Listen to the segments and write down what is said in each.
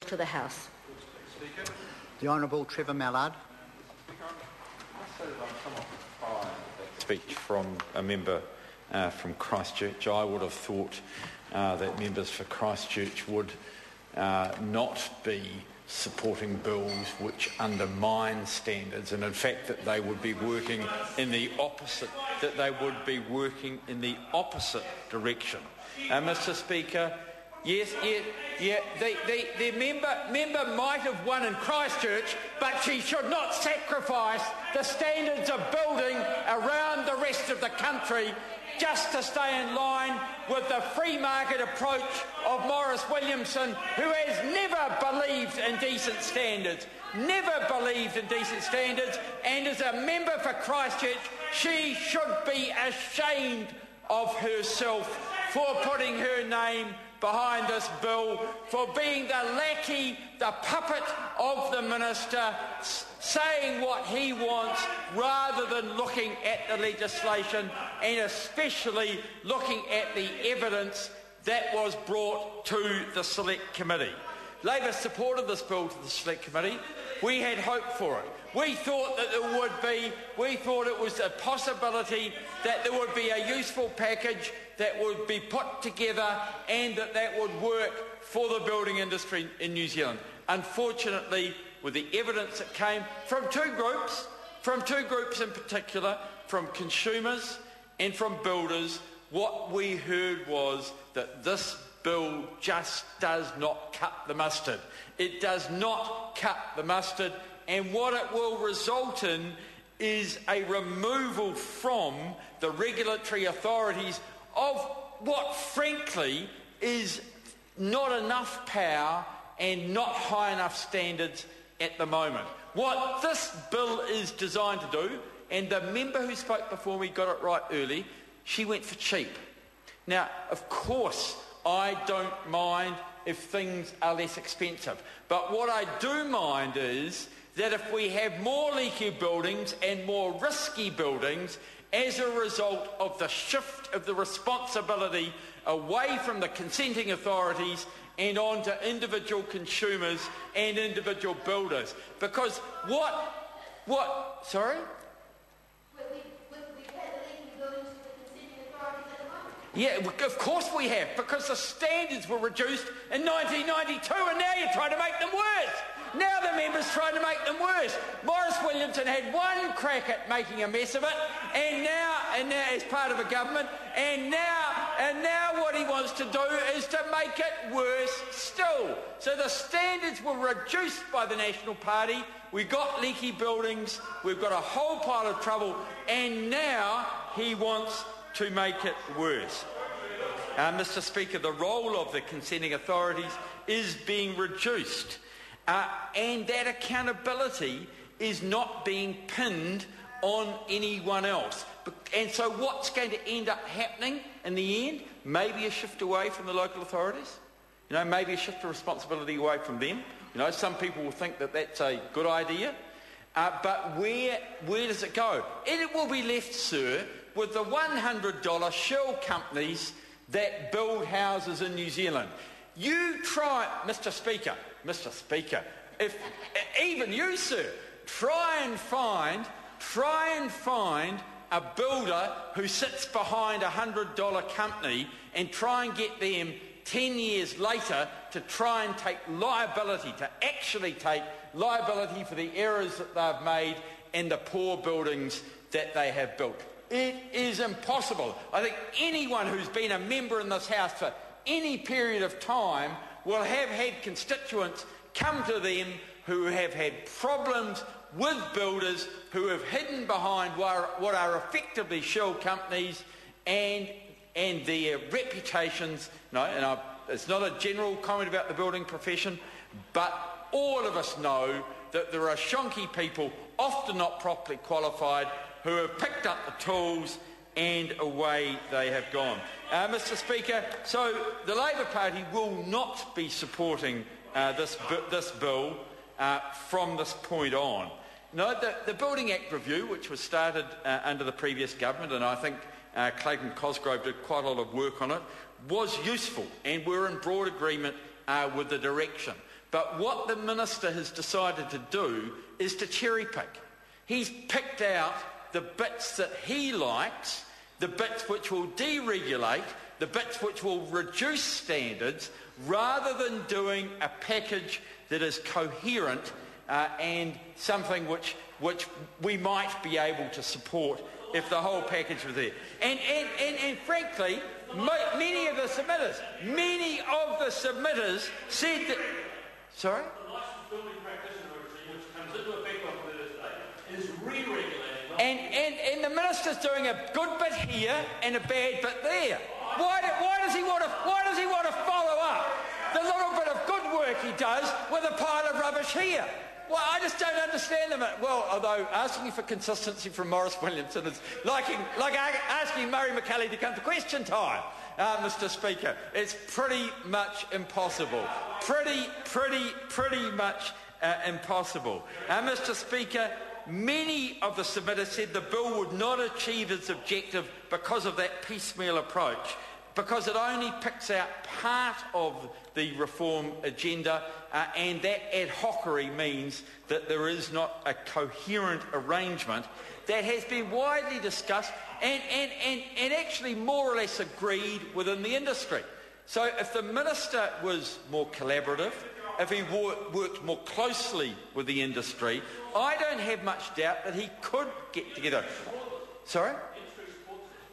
to the House. The Honourable Trevor Mallard. Speech from a member from Christchurch. I would have thought that members for Christchurch would not be supporting bills which undermine standards, and in fact that they would be working in the opposite. Direction. Mr. Speaker, yes, the member might have won in Christchurch, but she should not sacrifice the standards of building around the rest of the country just to stay in line with the free market approach of Maurice Williamson, who has never believed in decent standards, and as a member for Christchurch, she should be ashamed of herself for putting her name behind this bill, for being the lackey, the puppet of the minister, saying what he wants rather than looking at the legislation and especially looking at the evidence that was brought to the Select Committee. Labor supported this bill to the Select Committee. We had hope for it. We thought that it was a possibility that there would be a useful package that would be put together and that would work for the building industry in New Zealand. Unfortunately, with the evidence that came from two groups in particular, from consumers and from builders, what we heard was that this bill just does not cut the mustard. It does not cut the mustard, and what it will result in is a removal from the regulatory authorities of what, frankly, is not enough power and not high enough standards at the moment. What this bill is designed to do, and the member who spoke before me got it right early, she went for cheap. Now, of course, I don't mind if things are less expensive, but what I do mind is that if we have more leaky buildings and more risky buildings as a result of the shift of the responsibility away from the consenting authorities and on to individual consumers and individual builders. Because what, sorry? Yeah, of course we have, because the standards were reduced in 1992 and now you're trying to make them worse. Now the member's trying to make them worse. Maurice Williamson had one crack at making a mess of it, and now as part of a government, and now what he wants to do is to make it worse still. So the standards were reduced by the National Party. We got leaky buildings, we've got a whole pile of trouble, and now he wants to make it worse. Mr. Speaker, the role of the consenting authorities is being reduced. And that accountability is not being pinned on anyone else. And so what's going to end up happening in the end? Maybe a shift away from the local authorities. Maybe a shift of responsibility away from them. Some people will think that that's a good idea. But where does it go? And it will be left, sir, with the $100 shell companies that build houses in New Zealand. You try, Mr. Speaker, if even you, sir, try and find a builder who sits behind a $100 company and try and get them 10 years later to try and take liability for the errors that they've made and the poor buildings that they have built. It is impossible. I think anyone who's been a member in this House for any period of time will have had constituents come to them who have had problems with builders who have hidden behind what are effectively shell companies and their reputations. It's not a general comment about the building profession, but all of us know that there are shonky people, often not properly qualified, who have picked up the tools and away they have gone. Mr. Speaker, so the Labor Party will not be supporting this bill from this point on. The Building Act review, which was started under the previous government, and I think Clayton Cosgrove did quite a lot of work on it, was useful, and we're in broad agreement with the direction. But what the Minister has decided to do is to cherry pick. He's picked out the bits that he likes, the bits which will deregulate, the bits which will reduce standards, rather than doing a package that is coherent and something which we might be able to support if the whole package was there. And frankly, many of the submitters said that... Sorry? The licensed building practitioner regime, which comes into effect on Thursday, is re-regulating. And the Minister's doing a good bit here and a bad bit there. Why does he want to follow up the little bit of good work he does with a pile of rubbish here? Well, I just don't understand them. Well, although asking for consistency from Maurice Williamson is like asking Murray McCully to come to question time, Mr. Speaker. It's pretty much impossible. Pretty much impossible. Mr. Speaker, many of the submitters said the bill would not achieve its objective because of that piecemeal approach, because it only picks out part of the reform agenda, and that ad hocery means that there is not a coherent arrangement that has been widely discussed and actually more or less agreed within the industry. So if the Minister was more collaborative, if he worked more closely with the industry, I don't have much doubt that he could get together. Sorry?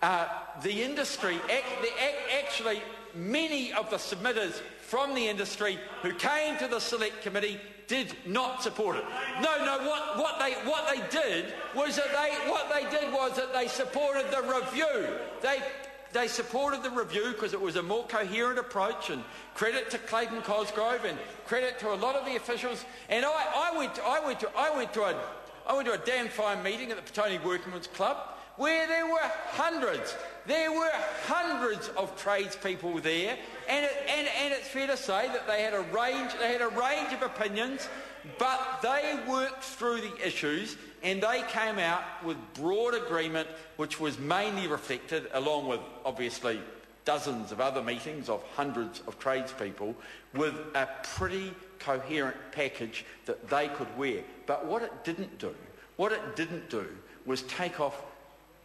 The industry, actually, many of the submitters from the industry who came to the Select Committee did not support it. No. What they did was that they supported the review. They supported the review because it was a more coherent approach, and credit to Clayton Cosgrove and credit to a lot of the officials. And I went to a damn fine meeting at the Petone Workingmen's Club where there were hundreds of tradespeople there, and it's fair to say that they had a range of opinions, but they worked through the issues and they came out with broad agreement, which was mainly reflected, along with obviously dozens of other meetings of hundreds of tradespeople, with a pretty coherent package that they could wear. But what it didn't do was take off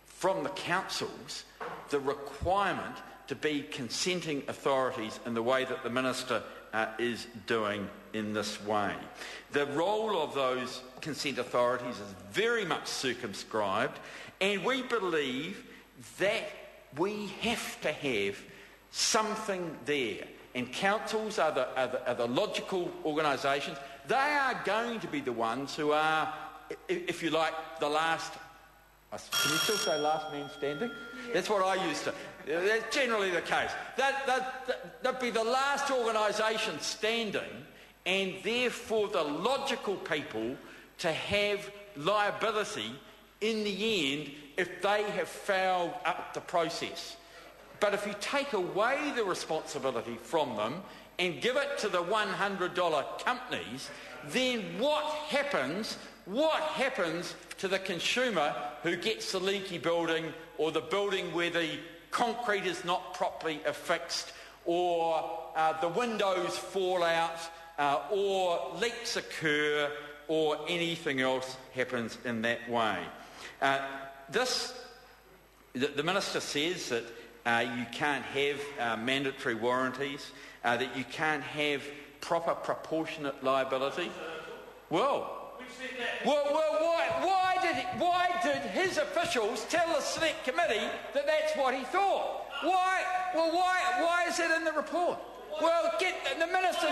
from the councils the requirement to be consenting authorities in the way that the Minister is doing in this way. The role of those consent authorities is very much circumscribed, and we believe that we have to have something there. And councils are the logical organisations. They are going to be the ones who are, if you like, the last... Can you still say last man standing? That's what I used to. That's generally the case. They'd be the last organisation standing, and therefore the logical people to have liability in the end if they have fouled up the process. But if you take away the responsibility from them and give it to the $100 companies, then what happens to the consumer who gets the leaky building, or the building where the concrete is not properly affixed, or the windows fall out, or leaks occur, or anything else happens in that way? The Minister says that you can't have mandatory warranties, that you can't have proper proportionate liability. Well, why did his officials tell the Select Committee that that's what he thought? Why is it in the report? Well, the minister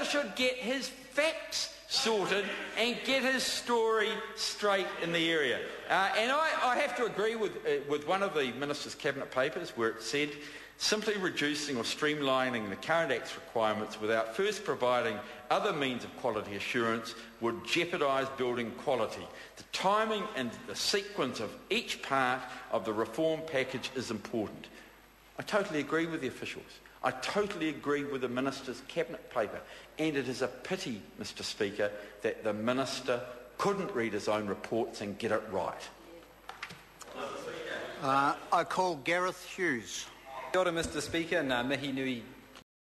should get his facts sorted and get his story straight in the area. And I have to agree with one of the Minister's Cabinet papers where it said, simply reducing or streamlining the current Act's requirements without first providing other means of quality assurance would jeopardise building quality. The timing and the sequence of each part of the reform package is important. I totally agree with the officials. I totally agree with the Minister's Cabinet paper. And it is a pity, Mr. Speaker, that the Minister couldn't read his own reports and get it right. I call Gareth Hughes. Kia ora, Mr Speaker, and mihi nui